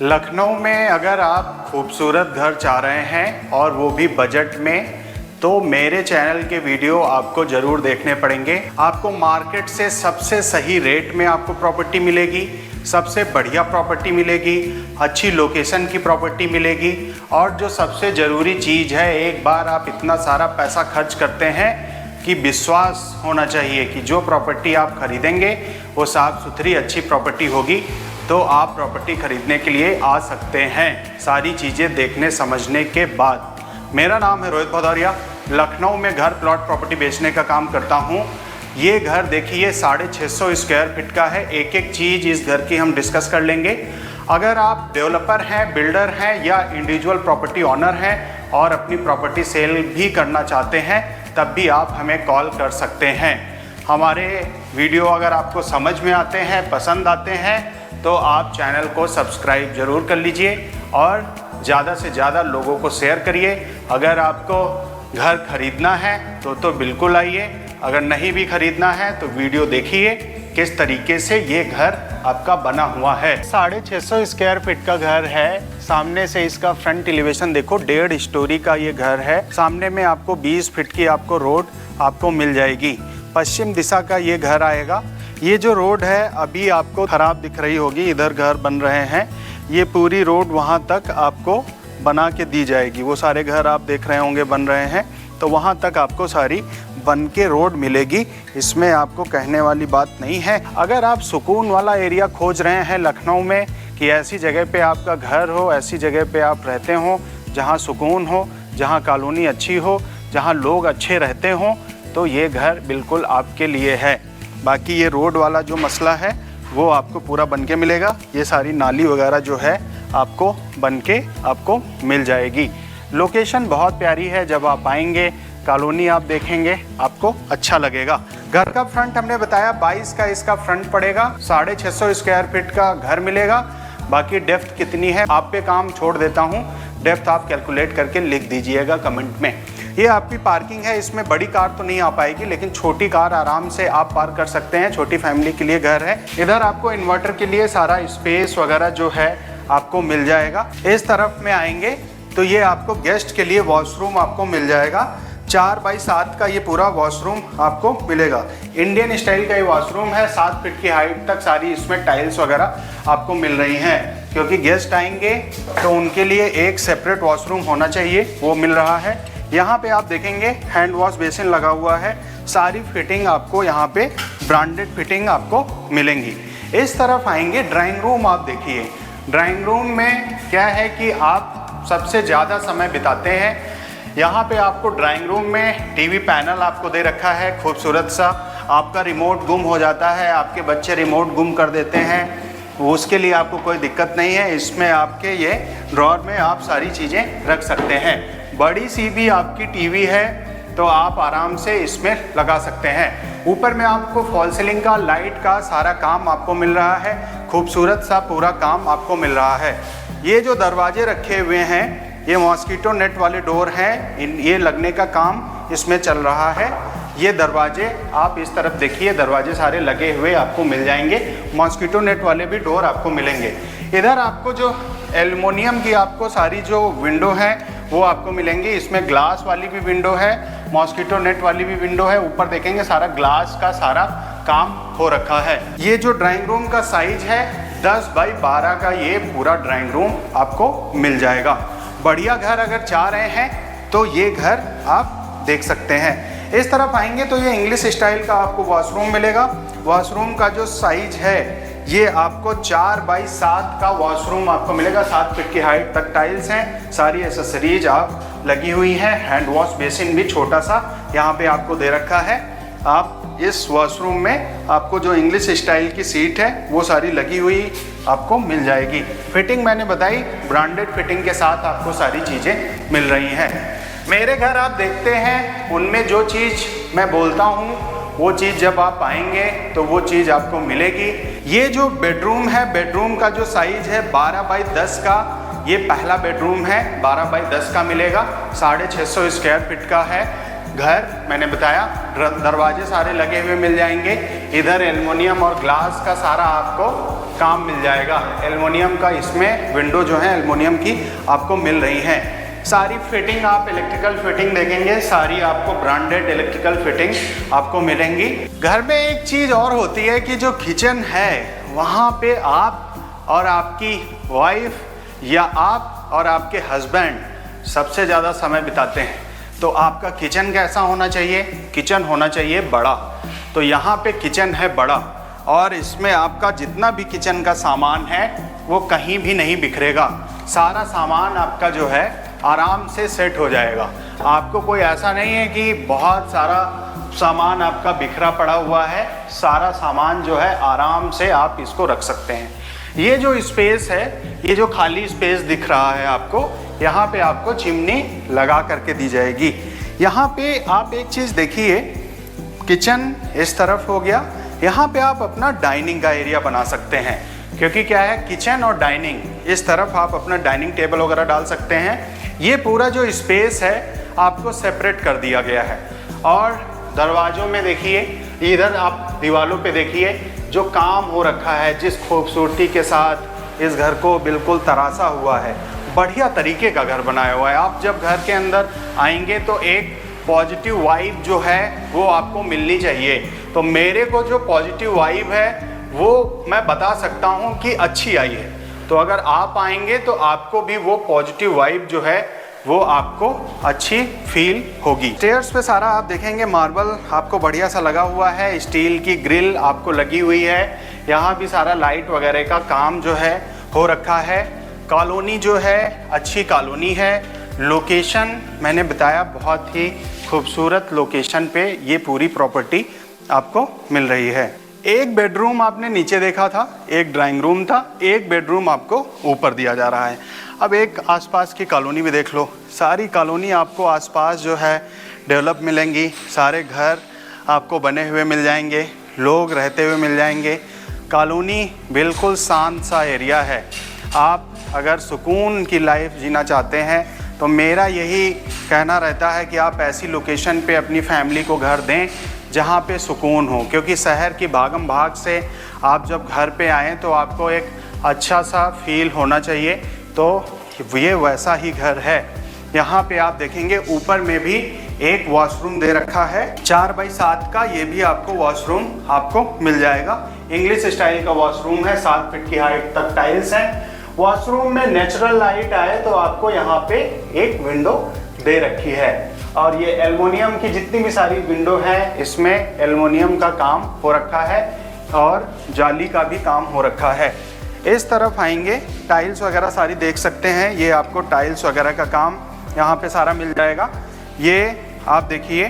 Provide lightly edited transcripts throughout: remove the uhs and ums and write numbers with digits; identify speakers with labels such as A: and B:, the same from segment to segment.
A: लखनऊ में अगर आप खूबसूरत घर चाह रहे हैं और वो भी बजट में, तो मेरे चैनल के वीडियो आपको ज़रूर देखने पड़ेंगे। आपको मार्केट से सबसे सही रेट में आपको प्रॉपर्टी मिलेगी, सबसे बढ़िया प्रॉपर्टी मिलेगी, अच्छी लोकेशन की प्रॉपर्टी मिलेगी। और जो सबसे ज़रूरी चीज़ है, एक बार आप इतना सारा पैसा खर्च करते हैं कि विश्वास होना चाहिए कि जो प्रॉपर्टी आप खरीदेंगे वो साफ़ सुथरी अच्छी प्रॉपर्टी होगी, तो आप प्रॉपर्टी खरीदने के लिए आ सकते हैं सारी चीज़ें देखने समझने के बाद। मेरा नाम है रोहित भदौरिया। लखनऊ में घर प्लॉट प्रॉपर्टी बेचने का काम करता हूँ। ये घर देखिए 650 स्क्वायर फीट का है। एक एक चीज़ इस घर की हम डिस्कस कर लेंगे। अगर आप डेवलपर हैं, बिल्डर हैं या इंडिविजुअल प्रॉपर्टी ऑनर हैं और अपनी प्रॉपर्टी सेल भी करना चाहते हैं, तब भी आप हमें कॉल कर सकते हैं। हमारे वीडियो अगर आपको समझ में आते हैं, पसंद आते हैं, तो आप चैनल को सब्सक्राइब ज़रूर कर लीजिए और ज़्यादा से ज़्यादा लोगों को शेयर करिए। अगर आपको घर खरीदना है तो बिल्कुल आइए, अगर नहीं भी खरीदना है तो वीडियो देखिए किस तरीके से ये घर आपका बना हुआ है। 650 स्क्वायर फीट का घर है। सामने से इसका फ्रंट एलिवेशन देखो, 1.5 स्टोरी का ये घर है। सामने में आपको 20 फीट की आपको रोड आपको मिल जाएगी। पश्चिम दिशा का ये घर आएगा। ये जो रोड है अभी आपको खराब दिख रही होगी, इधर घर बन रहे हैं। ये पूरी रोड वहाँ तक आपको बना के दी जाएगी। वो सारे घर आप देख रहे होंगे बन रहे हैं, तो वहाँ तक आपको सारी बन के रोड मिलेगी। इसमें आपको कहने वाली बात नहीं है। अगर आप सुकून वाला एरिया खोज रहे हैं लखनऊ में कि ऐसी जगह पे आपका घर हो, ऐसी जगह पे आप रहते हो जहाँ सुकून हो, जहाँ कॉलोनी अच्छी हो, जहाँ लोग अच्छे रहते हों, तो ये घर बिल्कुल आपके लिए है। बाकी ये रोड वाला जो मसला है वो आपको पूरा बन के मिलेगा। ये सारी नाली वगैरह जो है आपको बन के आपको मिल जाएगी। लोकेशन बहुत प्यारी है। जब आप आएंगे, कॉलोनी आप देखेंगे, आपको अच्छा लगेगा। घर का फ्रंट हमने बताया 22 का इसका फ्रंट पड़ेगा। 650 स्क्वायर फीट का घर मिलेगा। बाकी डेप्थ कितनी है आप पे काम छोड़ देता हूँ। डेप्थ आप कैलकुलेट करके लिख दीजिएगा कमेंट में। ये आपकी पार्किंग है। इसमें बड़ी कार तो नहीं आ पाएगी, लेकिन छोटी कार आराम से आप पार्क कर सकते हैं। छोटी फैमिली के लिए घर है। इधर आपको इन्वर्टर के लिए सारा स्पेस वगैरह जो है आपको मिल जाएगा। इस तरफ में आएंगे तो ये आपको गेस्ट के लिए वॉशरूम आपको मिल जाएगा। 4x7 का ये पूरा वॉशरूम आपको मिलेगा। इंडियन स्टाइल का ये वॉशरूम है। 7 फीट की हाइट तक सारी इसमें टाइल्स वगैरह आपको मिल रही हैं, क्योंकि गेस्ट आएंगे तो उनके लिए एक सेपरेट वॉशरूम होना चाहिए, वो मिल रहा है। यहाँ पे आप देखेंगे हैंड वॉश बेसिन लगा हुआ है। सारी फिटिंग आपको यहाँ पे ब्रांडेड फिटिंग आपको मिलेंगी। इस तरफ आएंगे, ड्राइंग रूम आप देखिए। ड्राइंग रूम में क्या है कि आप सबसे ज़्यादा समय बिताते हैं। यहाँ पे आपको ड्राइंग रूम में टीवी पैनल आपको दे रखा है खूबसूरत सा। आपका रिमोट गुम हो जाता है, आपके बच्चे रिमोट गुम कर देते हैं, उसके लिए आपको कोई दिक्कत नहीं है। इसमें आपके ये ड्रॉअर में आप सारी चीज़ें रख सकते हैं। बड़ी सी भी आपकी टीवी है तो आप आराम से इसमें लगा सकते हैं। ऊपर में आपको फॉल सीलिंग का, लाइट का सारा काम आपको मिल रहा है। खूबसूरत सा पूरा काम आपको मिल रहा है। ये जो दरवाजे रखे हुए हैं, ये मॉस्किटो नेट वाले डोर हैं। ये लगने का काम इसमें चल रहा है। ये दरवाजे आप इस तरफ देखिए, दरवाजे सारे लगे हुए आपको मिल जाएंगे। मॉस्किटो नेट वाले भी डोर आपको मिलेंगे। इधर आपको जो एल्युमिनियम की आपको सारी जो विंडो है वो आपको मिलेंगी। इसमें ग्लास वाली भी विंडो है, मॉस्किटो नेट वाली भी विंडो है। ऊपर देखेंगे सारा ग्लास का सारा काम हो रखा है। ये जो ड्राइंग रूम का साइज है 10x12 का ये पूरा ड्राइंग रूम आपको मिल जाएगा। बढ़िया घर अगर चाह रहे हैं तो ये घर आप देख सकते हैं। इस तरफ आएंगे तो ये इंग्लिश स्टाइल का आपको वॉशरूम मिलेगा। वॉशरूम का जो साइज है ये आपको 4x7 का वॉशरूम आपको मिलेगा। 7 फीट की हाइट तक टाइल्स हैं, सारी एसेसरीज आप लगी हुई हैं। हैंड वॉश बेसिन भी छोटा सा यहाँ पे आपको दे रखा है। आप इस वॉशरूम में आपको जो इंग्लिश स्टाइल की सीट है वो सारी लगी हुई आपको मिल जाएगी। फिटिंग मैंने बताई, ब्रांडेड फिटिंग के साथ आपको सारी चीज़ें मिल रही हैं। मेरे घर आप देखते हैं, उनमें जो चीज़ मैं बोलता हूँ वो चीज़ जब आप आएंगे तो वो चीज़ आपको मिलेगी। ये जो बेडरूम है, बेडरूम का जो साइज है 12x10 का, ये पहला बेडरूम है। 12x10 का मिलेगा। 650 स्क्वायर फीट का है घर। मैंने बताया दरवाजे सारे लगे हुए मिल जाएंगे। इधर एल्युमिनियम और ग्लास का सारा आपको काम मिल जाएगा। एल्युमिनियम का इसमें विंडो जो है एल्युमिनियम की आपको मिल रही हैं। सारी फिटिंग आप इलेक्ट्रिकल फिटिंग देखेंगे, सारी आपको ब्रांडेड इलेक्ट्रिकल फिटिंग आपको मिलेंगी। घर में एक चीज़ और होती है कि जो किचन है वहाँ पे आप और आपकी वाइफ या आप और आपके हस्बैंड सबसे ज़्यादा समय बिताते हैं। तो आपका किचन कैसा होना चाहिए? किचन होना चाहिए बड़ा। तो यहाँ पे किचन है बड़ा और इसमें आपका जितना भी किचन का सामान है वो कहीं भी नहीं बिखरेगा। सारा सामान आपका जो है आराम से सेट हो जाएगा। आपको कोई ऐसा नहीं है कि बहुत सारा सामान आपका बिखरा पड़ा हुआ है। सारा सामान जो है आराम से आप इसको रख सकते हैं। ये जो स्पेस है, ये जो खाली स्पेस दिख रहा है आपको, यहाँ पे आपको चिमनी लगा करके दी जाएगी। यहाँ पे आप एक चीज़ देखिए, किचन इस तरफ हो गया, यहाँ पे आप अपना डाइनिंग का एरिया बना सकते हैं। क्योंकि क्या है, किचन और डाइनिंग इस तरफ आप अपना डाइनिंग टेबल वगैरह डाल सकते हैं। ये पूरा जो स्पेस है आपको सेपरेट कर दिया गया है। और दरवाज़ों में देखिए, इधर आप दीवारों पे देखिए जो काम हो रखा है, जिस खूबसूरती के साथ इस घर को बिल्कुल तराशा हुआ है। बढ़िया तरीके का घर बनाया हुआ है। आप जब घर के अंदर आएंगे तो एक पॉजिटिव वाइब जो है वो आपको मिलनी चाहिए। तो मेरे को जो पॉजिटिव वाइब है वो मैं बता सकता हूँ कि अच्छी आई है। तो अगर आप आएंगे तो आपको भी वो पॉजिटिव वाइब जो है वो आपको अच्छी फील होगी। स्टेयर्स पे सारा आप देखेंगे मार्बल आपको बढ़िया सा लगा हुआ है। स्टील की ग्रिल आपको लगी हुई है। यहाँ भी सारा लाइट वगैरह का काम जो है हो रखा है। कॉलोनी जो है अच्छी कॉलोनी है। लोकेशन मैंने बताया, बहुत ही खूबसूरत लोकेशन पे ये पूरी प्रॉपर्टी आपको मिल रही है। एक बेडरूम आपने नीचे देखा था, एक ड्राइंग रूम था, एक बेडरूम आपको ऊपर दिया जा रहा है। अब एक आसपास की कॉलोनी भी देख लो। सारी कॉलोनी आपको आसपास जो है डेवलप मिलेंगी। सारे घर आपको बने हुए मिल जाएंगे, लोग रहते हुए मिल जाएंगे। कॉलोनी बिल्कुल शांत सा एरिया है। आप अगर सुकून की लाइफ जीना चाहते हैं तो मेरा यही कहना रहता है कि आप ऐसी लोकेशन पे अपनी फैमिली को घर दें जहाँ पे सुकून हो। क्योंकि शहर की भागम भाग से आप जब घर पे आएँ तो आपको एक अच्छा सा फील होना चाहिए। तो ये वैसा ही घर है। यहाँ पे आप देखेंगे ऊपर में भी एक वॉशरूम दे रखा है 4x7 का। ये भी आपको वॉशरूम आपको मिल जाएगा। इंग्लिश स्टाइल का वॉशरूम है। 7 फीट की हाइट तक टाइल्स हैं। वॉशरूम में नेचुरल लाइट आए तो आपको यहाँ पे एक विंडो दे रखी है। और ये एल्युमिनियम की जितनी भी सारी विंडो है इसमें एल्युमिनियम का काम हो रखा है और जाली का भी काम हो रखा है। इस तरफ आएंगे, टाइल्स वगैरह सारी देख सकते हैं। ये आपको टाइल्स वगैरह का काम यहाँ पे सारा मिल जाएगा। ये आप देखिए,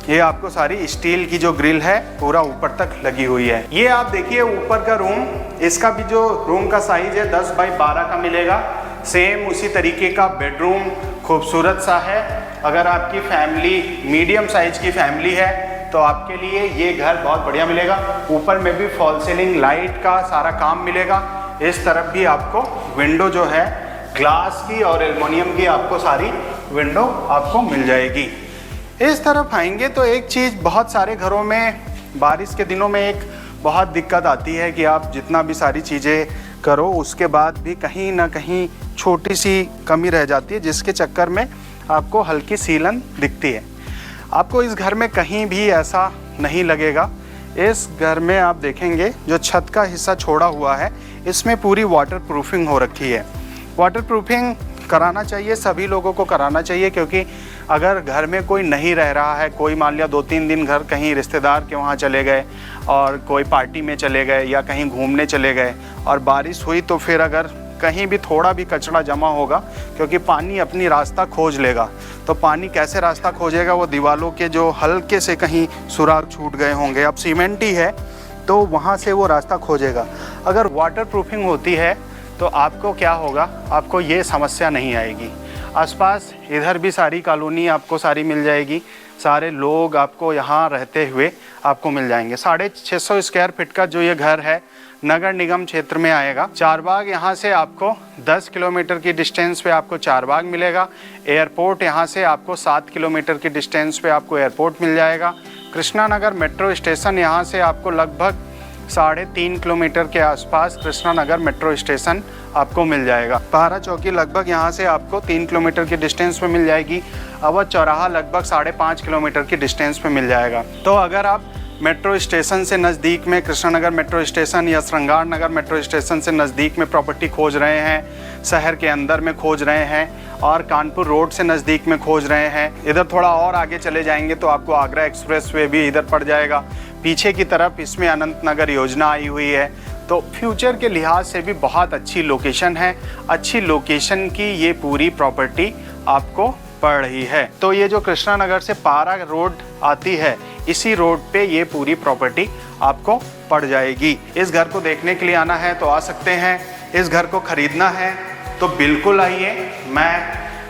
A: ये आपको सारी स्टील की जो ग्रिल है पूरा ऊपर तक लगी हुई है। ये आप देखिए ऊपर का रूम, इसका भी जो रूम का साइज है 10x12 का मिलेगा। सेम उसी तरीके का बेडरूम खूबसूरत सा है। अगर आपकी फैमिली मीडियम साइज की फैमिली है तो आपके लिए ये घर बहुत बढ़िया मिलेगा। ऊपर में भी फॉल सीलिंग लाइट का सारा काम मिलेगा। इस तरफ भी आपको विंडो जो है ग्लास की और एल्युमिनियम की आपको सारी विंडो आपको मिल जाएगी। इस तरफ आएंगे तो एक चीज़, बहुत सारे घरों में बारिश के दिनों में एक बहुत दिक्कत आती है कि आप जितना भी सारी चीज़ें करो उसके बाद भी कहीं ना कहीं छोटी सी कमी रह जाती है, जिसके चक्कर में आपको हल्की सीलन दिखती है। आपको इस घर में कहीं भी ऐसा नहीं लगेगा। इस घर में आप देखेंगे जो छत का हिस्सा छोड़ा हुआ है इसमें पूरी वाटर प्रूफिंग हो रखी है। वाटर प्रूफिंग कराना चाहिए, सभी लोगों को कराना चाहिए। क्योंकि अगर घर में कोई नहीं रह रहा है, कोई मान लिया 2-3 दिन घर कहीं रिश्तेदार के वहाँ चले गए और कोई पार्टी में चले गए या कहीं घूमने चले गए और बारिश हुई, तो फिर अगर कहीं भी थोड़ा भी कचरा जमा होगा, क्योंकि पानी अपनी रास्ता खोज लेगा। तो पानी कैसे रास्ता खोजेगा? वो दीवारों के जो हल्के से कहीं सुराख छूट गए होंगे, अब सीमेंट ही है तो वहाँ से वो रास्ता खोजेगा। अगर वाटर प्रूफिंग होती है तो आपको क्या होगा, आपको ये समस्या नहीं आएगी। आसपास इधर भी सारी कॉलोनी आपको सारी मिल जाएगी। सारे लोग आपको यहाँ रहते हुए आपको मिल जाएंगे। 650 स्क्वायर फीट का जो ये घर है नगर निगम क्षेत्र में आएगा। चारबाग यहाँ से आपको 10 किलोमीटर की डिस्टेंस पे आपको चारबाग मिलेगा। एयरपोर्ट यहाँ से आपको 7 किलोमीटर की डिस्टेंस पे आपको एयरपोर्ट मिल जाएगा। कृष्णा नगर मेट्रो स्टेशन यहाँ से आपको लगभग 3.5 किलोमीटर के आसपास कृष्णा नगर मेट्रो स्टेशन आपको मिल जाएगा। पहाड़ा चौकी लगभग यहाँ से आपको 3 किलोमीटर की डिस्टेंस पे मिल जाएगी। अवध चौराहा लगभग 5.5 किलोमीटर की डिस्टेंस पे मिल जाएगा। तो अगर आप मेट्रो स्टेशन से नज़दीक में कृष्णा नगर मेट्रो स्टेशन या श्रृंगार नगर मेट्रो स्टेशन से नज़दीक में प्रॉपर्टी खोज रहे हैं, शहर के अंदर में खोज रहे हैं और कानपुर रोड से नज़दीक में खोज रहे हैं, इधर थोड़ा और आगे चले जाएंगे तो आपको आगरा एक्सप्रेस वे भी इधर पड़ जाएगा। पीछे की तरफ इसमें अनंत नगर योजना आई हुई है। तो फ्यूचर के लिहाज से भी बहुत अच्छी लोकेशन है। अच्छी लोकेशन की ये पूरी प्रॉपर्टी आपको पड़ रही है। तो ये जो कृष्णा नगर से पारा रोड आती है, इसी रोड पे ये पूरी प्रॉपर्टी आपको पड़ जाएगी। इस घर को देखने के लिए आना है तो आ सकते हैं। इस घर को खरीदना है तो बिल्कुल आइए। मैं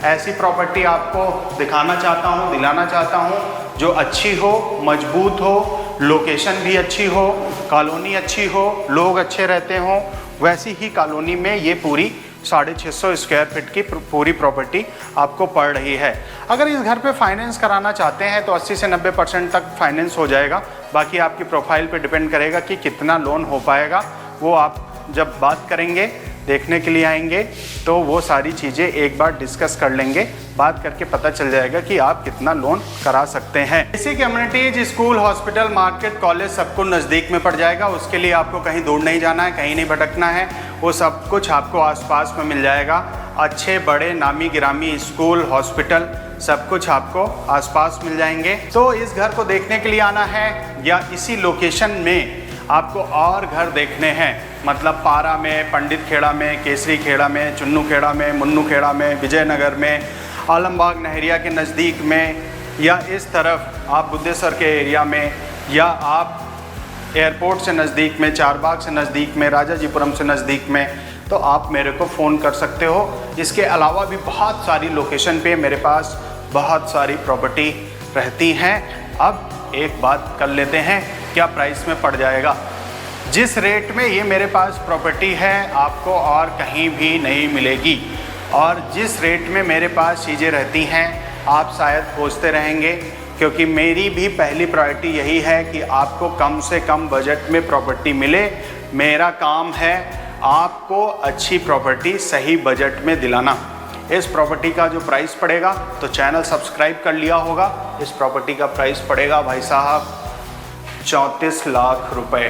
A: ऐसी प्रॉपर्टी आपको दिखाना चाहता हूँ, दिलाना चाहता हूँ जो अच्छी हो, मजबूत हो, लोकेशन भी अच्छी हो, कॉलोनी अच्छी हो, लोग अच्छे रहते हों। वैसी ही कॉलोनी में ये पूरी 650 स्क्वायर फीट की पूरी प्रॉपर्टी आपको पड़ रही है। अगर इस घर पे फाइनेंस कराना चाहते हैं तो 80 से 90% तक फाइनेंस हो जाएगा। बाकी आपकी प्रोफाइल पे डिपेंड करेगा कि कितना लोन हो पाएगा। वो आप जब बात करेंगे, देखने के लिए आएंगे तो वो सारी चीज़ें एक बार डिस्कस कर लेंगे। बात करके पता चल जाएगा कि आप कितना लोन करा सकते हैं। इसी communities, school, hospital, market, college सबको नज़दीक में पड़ जाएगा। उसके लिए आपको कहीं दूर नहीं जाना है, कहीं नहीं भटकना है। वो सब कुछ आपको आसपास में मिल जाएगा। अच्छे बड़े नामी गिरामी स्कूल, हॉस्पिटल सब कुछ आपको आसपास मिल जाएंगे। तो इस घर को देखने के लिए आना है या इसी लोकेशन में आपको और घर देखने हैं, मतलब पारा में, पंडित खेड़ा में, केसरी खेड़ा में, चुन्नू खेड़ा में, मुन्नू खेड़ा में, विजयनगर में, आलमबाग नहरिया के नज़दीक में, या इस तरफ आप बुद्धेश्वर के एरिया में, या आप एयरपोर्ट से नज़दीक में, चारबाग से नज़दीक में, राजाजीपुरम से नज़दीक में, तो आप मेरे को फ़ोन कर सकते हो। इसके अलावा भी बहुत सारी लोकेशन पे मेरे पास बहुत सारी प्रॉपर्टी रहती हैं। अब एक बात कर लेते हैं, क्या प्राइस में पड़ जाएगा। जिस रेट में ये मेरे पास प्रॉपर्टी है आपको और कहीं भी नहीं मिलेगी। और जिस रेट में मेरे पास चीज़ें रहती हैं आप शायद खोजते रहेंगे, क्योंकि मेरी भी पहली प्रायोरिटी यही है कि आपको कम से कम बजट में प्रॉपर्टी मिले। मेरा काम है आपको अच्छी प्रॉपर्टी सही बजट में दिलाना। इस प्रॉपर्टी का जो प्राइस पड़ेगा, तो चैनल सब्सक्राइब कर लिया होगा, इस प्रॉपर्टी का प्राइस पड़ेगा भाई साहब 34 लाख रुपए।